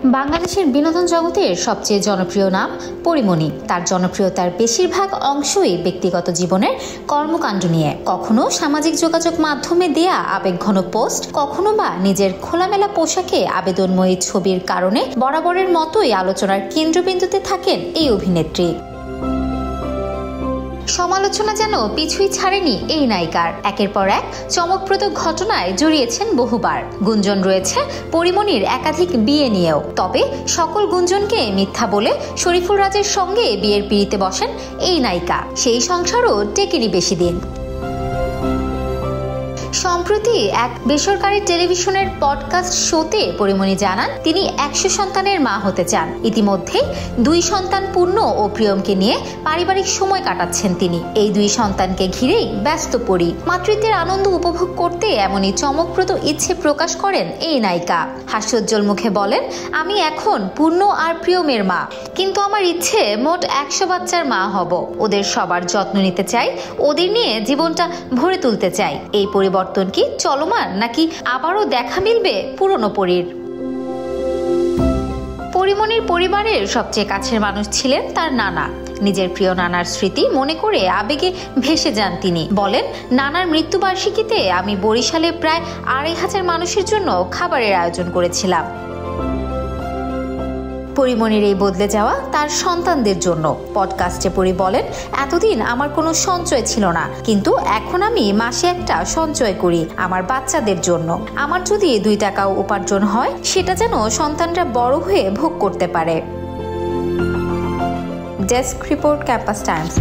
বাংলাদেশের বিনোদন জগতের সবচেয়ে জনপ্রিয় নাম পরীমনি। তার জনপ্রিয়তার বেশিরভাগ অংশই ব্যক্তিগত জীবনের কর্মকাণ্ড নিয়ে, কখনো সামাজিক যোগাযোগ মাধ্যমে দেয়া আবেগঘন পোস্ট, কখনো বা নিজের খোলামেলা পোশাকে আবেদনময়ী ছবির কারণে বরাবরের মতোই আলোচনার কেন্দ্রবিন্দুতে থাকেন এই অভিনেত্রী। সমালোচনা যেন পিছুই ছাড়েনি এই নায়িকার। একের পর এক চমকপ্রদ ঘটনায় জড়িয়েছেন বহুবার। গুঞ্জন রয়েছে পরীমনির একাধিক বিয়ে নিয়েও, তবে সকল গুঞ্জনকে মিথ্যা বলে শরীফুল রাজের সঙ্গে বিয়ের পিঁড়িতে বসেন এই নায়িকা। সেই সংসারও টেকেনি বেশি দিন। সম্প্রতি এক বেসরকারি টেলিভিশনের পডকাস্ট শোতে পরীমনি জানান তিনি 100 সন্তানের মা হতে চান। ইতিমধ্যে 2 সন্তান পূর্ণ ও প্রিয়মকে নিয়ে পারিবারিক সময় কাটাচ্ছেন তিনি। এই 2 সন্তানকে ঘিরেই ব্যস্ত পরি। মাতৃত্বের আনন্দ উপভোগ করতে এমনই চমকপ্রদ ইচ্ছে প্রকাশ করেন এই নায়িকা। হাস্যোজ্জ্বল মুখে বলেন, আমি এখন পূর্ণ আর প্রিয়মের মা, কিন্তু আমার ইচ্ছে মোট 100 বাচ্চার মা হব। ওদের সবার যত্ন নিতে চাই, ওদের নিয়ে জীবনটা ভরে তুলতে চাই। এই পরিবর্তন কি চলমান, নাকি আবারও দেখা মিলবে পুরনো পরীর? পরীমনির পরিবারের সবচেয়ে কাছের মানুষ ছিলেন তার নানা। নিজের প্রিয় নানার স্মৃতি মনে করে আবেগে ভেসে যান তিনি। বলেন, নানার মৃত্যুবার্ষিকীতে আমি বরিশালে প্রায় 2500 মানুষের জন্য খাবারের আয়োজন করেছিলাম। পরীমনির এই বদলে যাওয়া তার সন্তানদের জন্য। পডকাস্টে পরী বলেন, এতদিন আমার কোনো সঞ্চয় ছিল না, কিন্তু এখন আমি মাসে একটা সঞ্চয় করি আমার বাচ্চাদের জন্য। আমার যদি 2 টাকাও উপার্জন হয়, সেটা যেন সন্তানরা বড় হয়ে ভোগ করতে পারে। Desk report, campus Times.